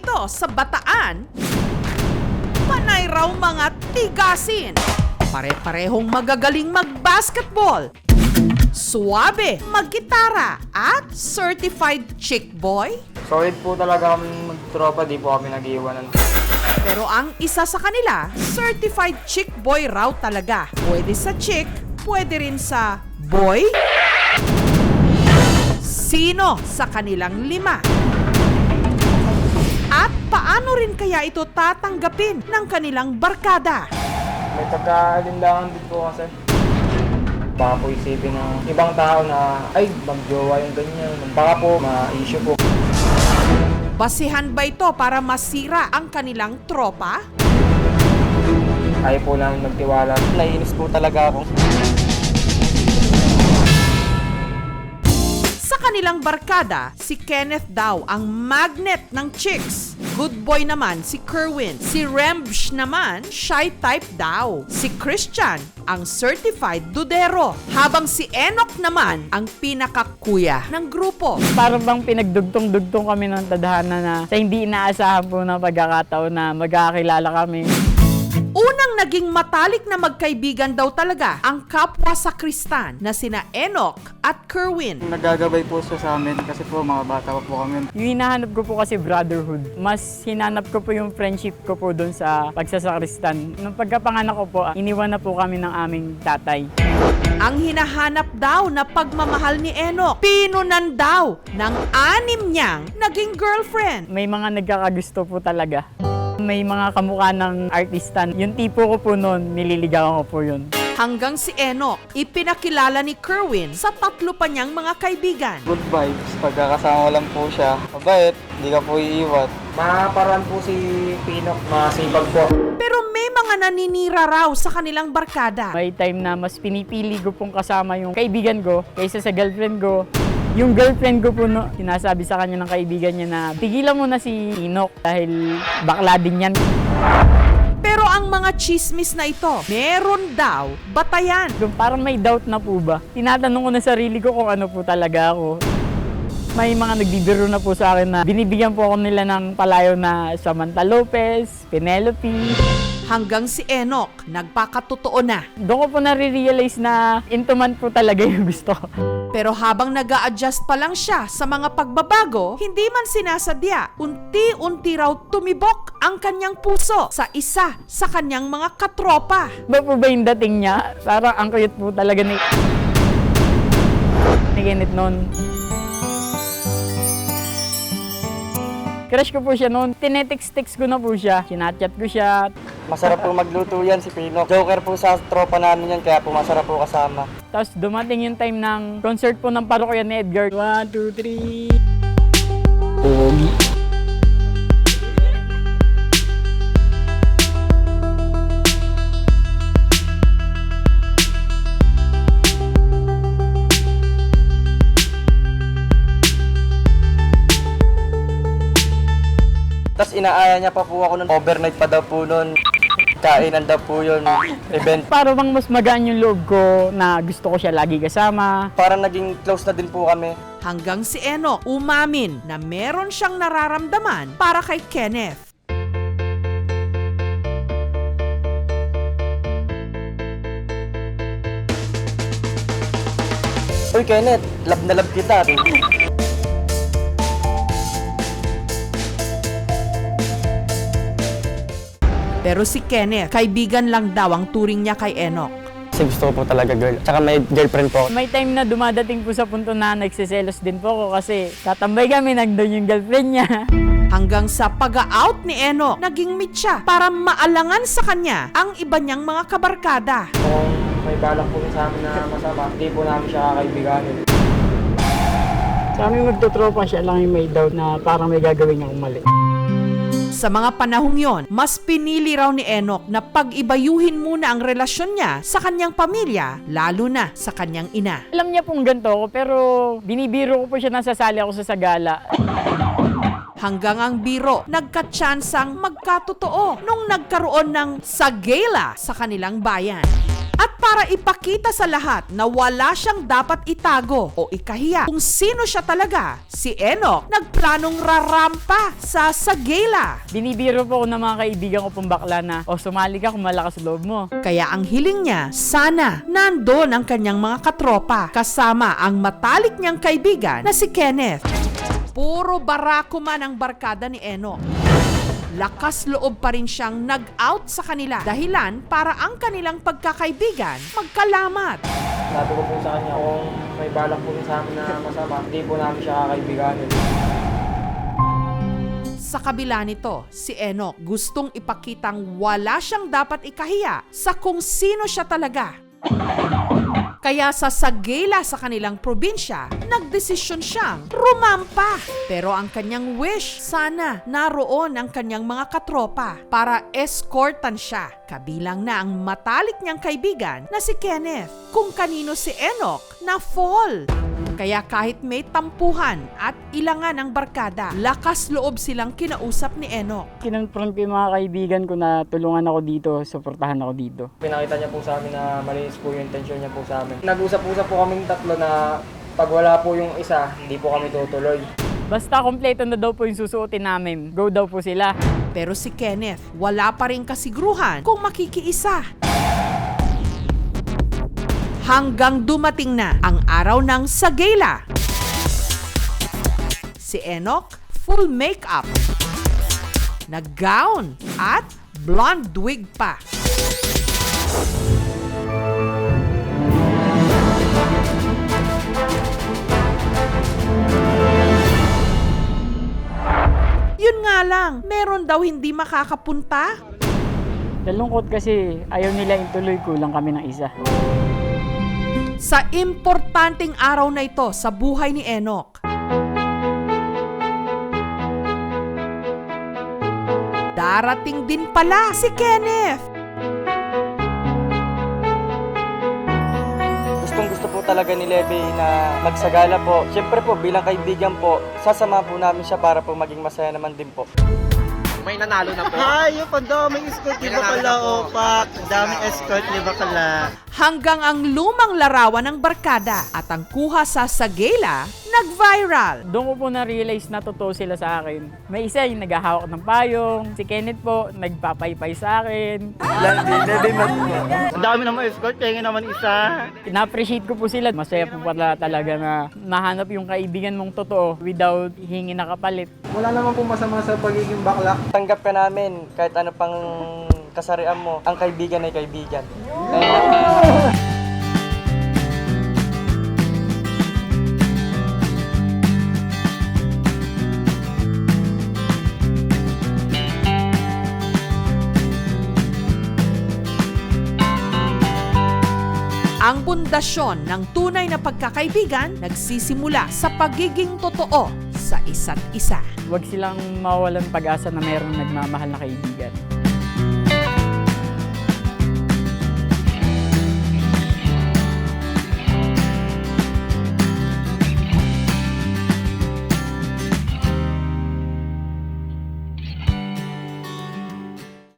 dito sa Bataan, panay raw mga tigasin. Pare-parehong magagaling mag-basketball, suwabe mag-gitara, at certified chick boy. Solid po talaga kami magtropa, di po kami nag-iwanan. Pero ang isa sa kanila, certified chick boy raw talaga. Pwede sa chick, pwede rin sa boy. Sino sa kanilang 5? At paano rin kaya ito tatanggapin ng kanilang barkada? May pagkaalinlangan din po kasi. Baka po isipin ng ibang tao na, ay, magjowa yung ganyan. Baka po, ma-issue po. Basihan ba ito para masira ang kanilang tropa? Ayaw po namin magtiwala. Naiinis po talaga ako. Sa kanilang barkada, si Kenneth daw ang magnet ng chicks. Good boy naman si Kerwin. Si Rembsh naman, shy type daw. Si Christian, ang certified dudero. Habang si Enoch naman, ang pinakakuya ng grupo. Parang bang pinagdugtong-dugtong kami ng tadhana na sa hindi inaasahan po na pagkakataon na magkakilala kami. Unang naging matalik na magkaibigan daw talaga ang kapwa sakristan na sina Enoch at Kerwin. Nagagabay po siya sa amin kasi po mga bata pa po kami. Yung hinahanap ko po kasi brotherhood. Mas hinanap ko po yung friendship ko po doon sa pagsasakristan. Nung pagkapanganak ko po, iniwan na po kami ng aming tatay. Ang hinahanap daw na pagmamahal ni Enoch, pinunan daw ng 6 niyang naging girlfriend. May mga nagkakagusto po talaga. May mga kamukha ng artistan. Yung tipo ko po noon, nililigawan ko po yun. Hanggang si Enoch, ipinakilala ni Kerwin sa 3 pa niyang mga kaibigan. Good vibes. Pagkakasama lang po siya. Mabait, di ka po iiwan. Maparaan po si Pinok, masipag po. Pero may mga naninira raw sa kanilang barkada. May time na mas pinipili ko pong kasama yung kaibigan ko kaysa sa girlfriend ko. Yung girlfriend ko po, no, sinasabi sa kanya ng kaibigan niya na tigilan mo na si Pinok dahil bakla din yan. Pero ang mga chismis na ito, meron daw batayan. Yung parang may doubt na po ba? Tinatanong ko na sarili ko kung ano po talaga ako. May mga nagbibiro na po sa akin na binibigyan po ako nila ng palayo na Samantha Lopez, Penelope. Hanggang si Enoch, nagpakatotoo na. Doon ko po nare-realize na into man po talaga yung gusto ko. Pero habang nag-a-adjust pa lang siya sa mga pagbabago, hindi man sinasadya, unti-unti raw tumibok ang kanyang puso sa isa sa kanyang mga katropa. Ba po ba yung dating niya? Parang ang cute po talaga ni Kenneth noon. Crush ko po siya noon. Tinetext-text ko na po siya. Sinachat ko siya. Masarap po magluto yan si Pinok. Joker po sa tropa namin yan, kaya po masarap po kasama. Tapos dumating yung time ng concert po ng parokya ni Edgar. 1, 2, 3. Pogi. Tapos inaaya niya pa po ako nun. Overnight pa daw po nun. Kainan daw po yun. Event. Para bang mas magaan yung loob ko na gusto ko siya lagi kasama. Parang naging close na din po kami. Hanggang si Enoch umamin na meron siyang nararamdaman para kay Kenneth. Uy Kenneth, love na love kita. Pero si Kenneth, kaibigan lang daw ang turing niya kay Enoch. Kasi gusto ko po talaga girl. Tsaka may girlfriend po. May time na dumadating po sa punto na nagsiselos din po ako kasi tatambay kami, nandun yung girlfriend niya. Hanggang sa pag-out ni Enoch, naging meet siya para maalangan sa kanya ang iba niyang mga kabarkada. Kung may balak po sa amin na masama, hindi po namin siya kakaibiganin. Sa amin magtutropa siya lang yung may doubt na parang may gagawin niyang mali. Sa mga panahong yon, mas pinili raw ni Enoch na pag-ibayuhin muna ang relasyon niya sa kanyang pamilya, lalo na sa kanyang ina. Alam niya pong ganito ako pero binibiro ko po siya nasasali ako sa sagala. Hanggang ang biro, nagkatsansang magkatotoo nung nagkaroon ng sagela sa kanilang bayan. At para ipakita sa lahat na wala siyang dapat itago o ikahiya kung sino siya talaga, si Enoch nagplanong rarampa sa Sagela. Binibiro po ako ng mga kaibigan ko pong bakla na, o sumali ka kung malakas loob mo. Kaya ang hiling niya, sana nandun ang kanyang mga katropa kasama ang matalik niyang kaibigan na si Kenneth. Puro barako man ang barkada ni Enoch. Lakas loob pa rin siyang nag-out sa kanila dahilan para ang kanilang pagkakaibigan magkalamat. Sabi ko po sa kanya kung may balak po sa amin na masama, hindi po namin siya kakaibiganin. Sa kabila nito, si Enoch gustong ipakitang wala siyang dapat ikahiya sa kung sino siya talaga. Kaya sa Sagela sa kanilang probinsya, nagdesisyon siyang rumampa. Pero ang kanyang wish, sana naroon ang kanyang mga katropa para escortan siya. Kabilang na ang matalik niyang kaibigan na si Kenneth, kung kanino si Enoch na fall. Kaya kahit may tampuhan at ilangan ang barkada, lakas loob silang kinausap ni Enoch. Kinonfront ko yung mga kaibigan ko na tulungan ako dito, suportahan ako dito. Pinakita niya po sa amin na malinis po yung intensyon niya po sa amin. Nag-usap-usap po kaming tatlo na pag wala po yung isa, hindi po kami tutuloy. Basta kompleto na daw po yung susuotin namin, go daw po sila. Pero si Kenneth, wala pa rin kasigruhan kung makikiisa. Hanggang dumating na ang araw ng Sagela. Si Enoch, full makeup, nag-gown at blonde wig pa. Yun nga lang, meron daw hindi makakapunta. Nalungkot kasi ayaw nila ituloy, kulang kami ng isa. Sa importanteng araw na ito sa buhay ni Enoch, darating din pala si Kenneth. Gustong-gusto po talaga ni Levy na magsagala po. Siyempre po, bilang kaibigan po, sasama po namin siya para po maging masaya naman din po. May nanalo na po. Ay, yung pandaming escort, di ba pala, opak? Daming escort, di ba pala? Hanggang ang lumang larawan ng barkada at ang kuha sa Sagela nag-viral. Doon ko po na-realize na totoo sila sa akin. May isa yung naghahawak ng payong, si Kenneth po nagpapaypay sa akin. Levy, Ang dami naman escort, kaya naman isa. Na-appreciate ko po sila. Masaya po pala talaga na mahanap yung kaibigan mong totoo without hingi na kapalit. Wala naman po masama sa pagiging bakla. tanggap ka namin kahit ano pang kasarian mo. Ang kaibigan ay kaibigan. Ang pundasyon ng tunay na pagkakaibigan nagsisimula sa pagiging totoo sa isa't isa. Huwag silang mawalan pag-asa na mayroong nagmamahal na kaibigan.